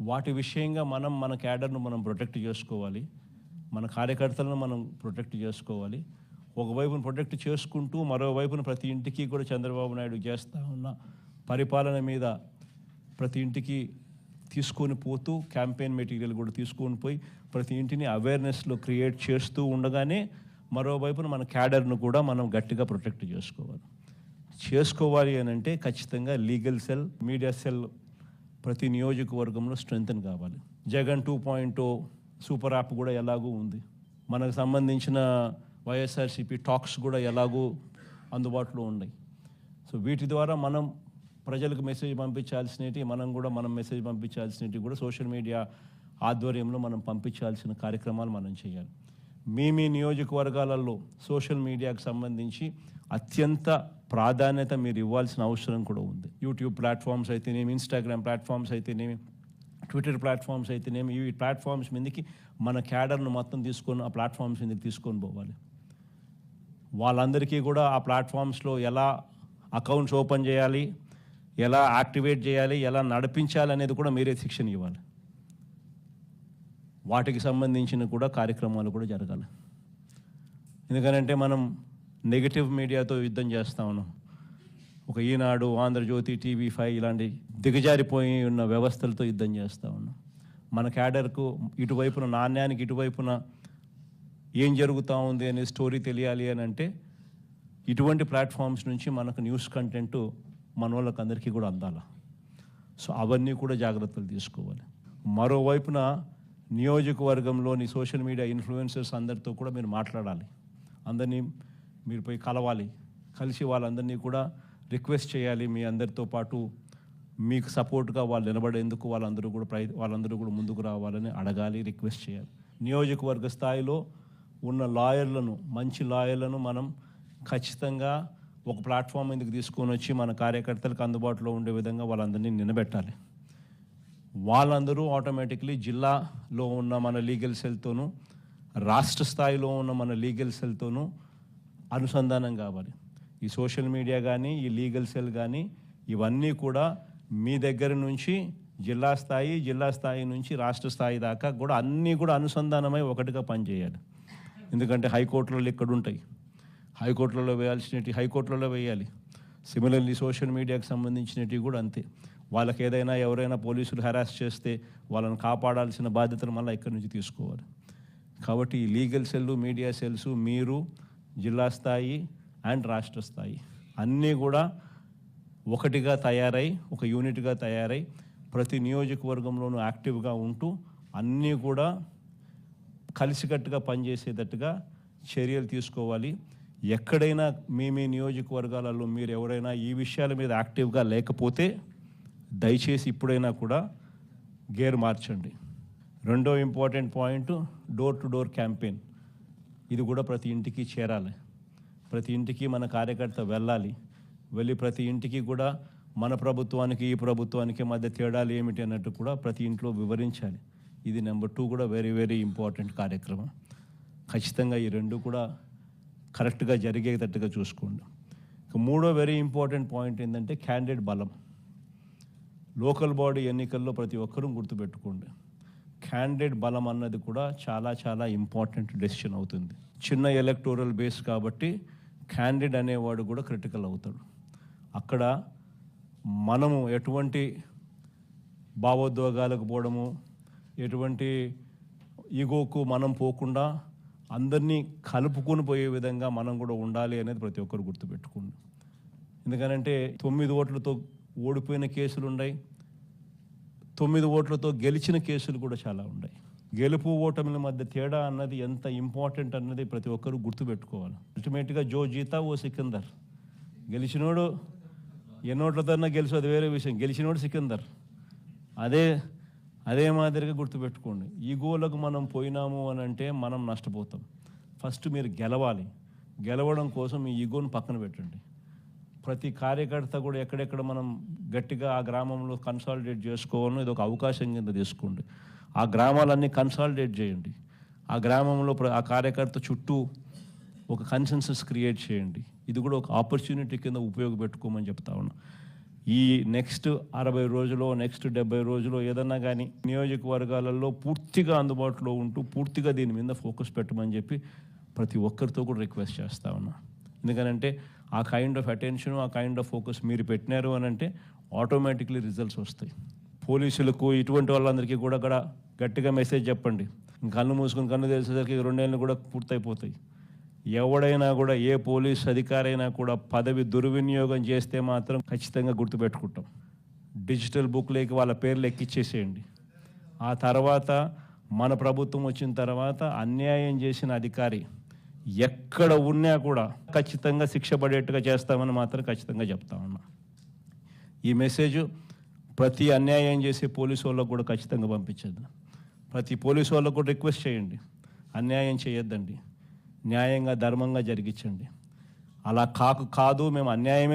వాటి విషయంగా మన క్యాడర్ను మనం ప్రొటెక్ట్ చేసుకోవాలి, మన కార్యకర్తలను మనం ప్రొటెక్ట్ చేసుకోవాలి. ఒకవైపున ప్రొటెక్ట్ చేసుకుంటూ మరోవైపున ప్రతి ఇంటికి కూడా చంద్రబాబు నాయుడు చేస్తూ ఉన్న పరిపాలన మీద ప్రతి ఇంటికి తీసుకొని పోతూ క్యాంపెయిన్ మెటీరియల్ కూడా తీసుకొని పోయి ప్రతి ఇంటిని అవేర్నెస్లో క్రియేట్ చేస్తూ ఉండగానే మరోవైపున మన క్యాడర్ను కూడా మనం గట్టిగా ప్రొటెక్ట్ చేసుకోవాలి అని అంటే ఖచ్చితంగా లీగల్ సెల్, మీడియా సెల్ ప్రతి నియోజకవర్గంలో స్ట్రెంగ్తన్ కావాలి. జగన్ 2.0 సూపర్ యాప్ కూడా ఎలాగూ ఉంది. మనకు సంబంధించిన వైఎస్ఆర్సీపీ టాక్స్ కూడా ఎలాగూ అందుబాటులో ఉన్నాయి. సో వీటి ద్వారా మనం ప్రజలకు మెసేజ్ పంపించాల్సినవి, మనం మెసేజ్ పంపించాల్సినవి కూడా సోషల్ మీడియా ఆధ్వర్యంలో మనం పంపించాల్సిన కార్యక్రమాలు మనం చేయాలి. మీ నియోజకవర్గాలలో సోషల్ మీడియాకు సంబంధించి అత్యంత ప్రాధాన్యత మీరు ఇవ్వాల్సిన అవసరం కూడా ఉంది. యూట్యూబ్ ప్లాట్ఫామ్స్ అయితేనేమి, ఇన్స్టాగ్రామ్ ప్లాట్ఫామ్స్ అయితేనేమి, ట్విట్టర్ ప్లాట్ఫామ్స్ అయితేనేమి, ఈ ప్లాట్ఫామ్స్ మీదకి మన క్యాడర్ను మొత్తం తీసుకొని ఆ ప్లాట్ఫామ్స్ మీదకి తీసుకొని పోవాలి. వాళ్ళందరికీ కూడా ఆ ప్లాట్ఫామ్స్లో ఎలా అకౌంట్స్ ఓపెన్ చేయాలి, ఎలా యాక్టివేట్ చేయాలి, ఎలా నడిపించాలి అనేది కూడా మీరే శిక్షణ ఇవ్వాలి. వాటికి సంబంధించిన కూడా కార్యక్రమాలు కూడా జరగాలి. ఎందుకంటే మనం నెగిటివ్ మీడియాతో యుద్ధం చేస్తూ ఉన్నాం. ఒక ఈనాడు, ఆంధ్రజ్యోతి, TV5 ఇలాంటి దిగజారిపోయి ఉన్న వ్యవస్థలతో యుద్ధం చేస్తూ ఉన్నాం. మన క్యాడర్కు ఇటువైపున నాణ్యానికి ఇటువైపున ఏం జరుగుతూ ఉంది అనే స్టోరీ తెలియాలి అని అంటే ఇటువంటి ప్లాట్ఫామ్స్ నుంచి మనకు న్యూస్ కంటెంట్ మన వాళ్ళకి అందరికీ కూడా అందాలి. సో అవన్నీ కూడా జాగ్రత్తలు తీసుకోవాలి. మరోవైపున నియోజకవర్గంలోని సోషల్ మీడియా ఇన్ఫ్లుయెన్సర్స్ అందరితో కూడా మీరు మాట్లాడాలి. అందరినీ మీరు పోయి కలిసి వాళ్ళందరినీ కూడా రిక్వెస్ట్ చేయాలి. మీ అందరితో పాటు మీకు సపోర్ట్గా వాళ్ళు నిలబడేందుకు వాళ్ళందరూ కూడా ముందుకు రావాలని అడగాలి, రిక్వెస్ట్ చేయాలి. నియోజకవర్గ స్థాయిలో ఉన్న మంచి లాయర్లను మనం ఖచ్చితంగా ఒక ప్లాట్ఫామ్ మీదకి తీసుకొని వచ్చి మన కార్యకర్తలకు అందుబాటులో ఉండే విధంగా వాళ్ళందరినీ నిలబెట్టాలి. వాళ్ళందరూ ఆటోమేటిక్లీ జిల్లాలో ఉన్న మన లీగల్ సెల్తోనూ, రాష్ట్ర స్థాయిలో ఉన్న మన లీగల్ సెల్తోనూ అనుసంధానం కావాలి. ఈ సోషల్ మీడియా కానీ, ఈ లీగల్ సెల్ కానీ ఇవన్నీ కూడా మీ దగ్గర నుంచి జిల్లా స్థాయి నుంచి రాష్ట్ర స్థాయి దాకా కూడా అన్నీ కూడా అనుసంధానమై ఒకటిగా పనిచేయాలి. ఎందుకంటే హైకోర్టులలో ఇక్కడ ఉంటాయి, హైకోర్టులలో వేయాల్సినవి హైకోర్టులలో వేయాలి. సిమిలర్లీ సోషల్ మీడియాకి సంబంధించినవి కూడా అంతే. వాళ్ళకి ఎవరైనా పోలీసులు హెరాస్ చేస్తే వాళ్ళని కాపాడాల్సిన బాధ్యతను మళ్ళీ ఇక్కడి నుంచి తీసుకోవాలి. కాబట్టి ఈ లీగల్ సెల్, మీడియా సెల్స్ మీరు జిల్లా స్థాయి అండ్ రాష్ట్ర స్థాయి అన్నీ కూడా ఒకటిగా తయారై, ఒక యూనిట్గా తయారై ప్రతి నియోజకవర్గంలోనూ యాక్టివ్గా ఉంటూ అన్నీ కూడా కలిసికట్టుగా పనిచేసేటట్టుగా చర్యలు తీసుకోవాలి. ఎక్కడైనా మీ నియోజకవర్గాలలో మీరు ఎవరైనా ఈ విషయాల మీద యాక్టివ్గా లేకపోతే దయచేసి ఇప్పుడైనా కూడా గేర్ మార్చండి. రెండో important point door to door campaign. ఇది కూడా ప్రతి ఇంటికి చేరాలి. ప్రతి ఇంటికి మన కార్యకర్త వెళ్ళి ప్రతి ఇంటికి కూడా మన ప్రభుత్వానికి ఈ ప్రభుత్వానికి మధ్య తేడాలు ఏమిటి అన్నట్టు కూడా ప్రతి ఇంట్లో వివరించాలి. ఇది నెంబర్ 2 కూడా వెరీ వెరీ ఇంపార్టెంట్ కార్యక్రమం. ఖచ్చితంగా ఈ రెండు కూడా కరెక్ట్గా జరిగేటట్టుగా చూసుకోండి. మూడో వెరీ ఇంపార్టెంట్ పాయింట్ ఏంటంటే క్యాండిడేట్ బలం. లోకల్ బాడీ ఎన్నికల్లో ప్రతి ఒక్కరూ గుర్తుపెట్టుకోండి, క్యాండిడేట్ బలం అన్నది కూడా చాలా చాలా ఇంపార్టెంట్ డెసిషన్ అవుతుంది. చిన్న ఎలక్టోరల్ బేస్ కాబట్టి క్యాండిడేట్ అనేవాడు కూడా క్రిటికల్ అవుతాడు. అక్కడ మనము ఎటువంటి భావోద్వేగాలకు పోవడము, ఎటువంటి ఈగోకు మనం పోకుండా అందరినీ కలుపుకొని పోయే విధంగా మనం కూడా ఉండాలి అనేది ప్రతి ఒక్కరు గుర్తుపెట్టుకోండి. ఎందుకంటే 9 ఓట్లతో ఓడిపోయిన కేసులు ఉన్నాయి, 9 ఓట్లతో గెలిచిన కేసులు కూడా చాలా ఉన్నాయి. గెలుపు ఓటమిల మధ్య తేడా అన్నది ఎంత ఇంపార్టెంట్ అన్నది ప్రతి ఒక్కరు గుర్తుపెట్టుకోవాలి. అల్టిమేట్గా జో జీతా ఓ సికందర్. గెలిచినోడు ఎన్నోట్లతోన్నా గెలిచి అది వేరే విషయం, గెలిచినోడు సికందర్. అదే మాదిరిగా గుర్తుపెట్టుకోండి. ఈ గోలకు మనం పోయినాము అని అంటే మనం నష్టపోతాం. ఫస్ట్ మీరు గెలవడం కోసం ఈ ఈగోను పక్కన పెట్టండి. ప్రతి కార్యకర్త కూడా ఎక్కడెక్కడ మనం గట్టిగా ఆ గ్రామంలో కన్సాలిడేట్ చేసుకోవాలని ఇది ఒక అవకాశం కింద తీసుకోండి. ఆ గ్రామాలన్నీ కన్సాలిడేట్ చేయండి. ఆ గ్రామంలో ఆ కార్యకర్త చుట్టూ ఒక కన్సెన్సస్ క్రియేట్ చేయండి. ఇది కూడా ఒక ఆపర్చునిటీ కింద ఉపయోగపెట్టుకోమని చెప్తా ఉన్నా. ఈ నెక్స్ట్ 60 రోజులో నెక్స్ట్ 70 రోజులో ఏదన్నా కానీ నియోజకవర్గాలలో పూర్తిగా అందుబాటులో ఉంటూ పూర్తిగా దీని మీద ఫోకస్ పెట్టమని చెప్పి ప్రతి ఒక్కరితో కూడా రిక్వెస్ట్ చేస్తా ఉన్నా. ఎందుకనంటే ఆ కైండ్ ఆఫ్ అటెన్షన్, ఆ కైండ్ ఆఫ్ ఫోకస్ మీరు పెట్టినారు అని అంటే ఆటోమేటిక్లీ రిజల్ట్స్ వస్తాయి. పోలీసులకు ఇటువంటి వాళ్ళందరికీ కూడా అక్కడ గట్టిగా మెసేజ్ చెప్పండి. కన్ను మూసుకుని కన్ను తెలిసేసరికి 2 ఏళ్ళు కూడా పూర్తయిపోతాయి. ఎవడైనా కూడా ఏ పోలీస్ అధికారైనా కూడా పదవి దుర్వినియోగం చేస్తే మాత్రం ఖచ్చితంగా గుర్తుపెట్టుకుంటాం. డిజిటల్ బుక్లోకి వాళ్ళ పేర్లు ఎక్కిచ్చేసేయండి. ఆ తర్వాత మన ప్రభుత్వం వచ్చిన తర్వాత అన్యాయం చేసిన అధికారి ఎక్కడ ఉన్నా కూడా ఖచ్చితంగా శిక్ష పడేట్టుగా చేస్తామని మాత్రం ఖచ్చితంగా చెప్తా ఉన్నా. ఈ మెసేజ్ ప్రతి అన్యాయం చేసే పోలీసు వాళ్ళకు కూడా ఖచ్చితంగా పంపించద్దు. ప్రతి పోలీసు వాళ్ళకు కూడా రిక్వెస్ట్ చేయండి, అన్యాయం చేయొద్దండి, న్యాయంగా ధర్మంగా జరిగించండి. అలా కాదు మేము అన్యాయమే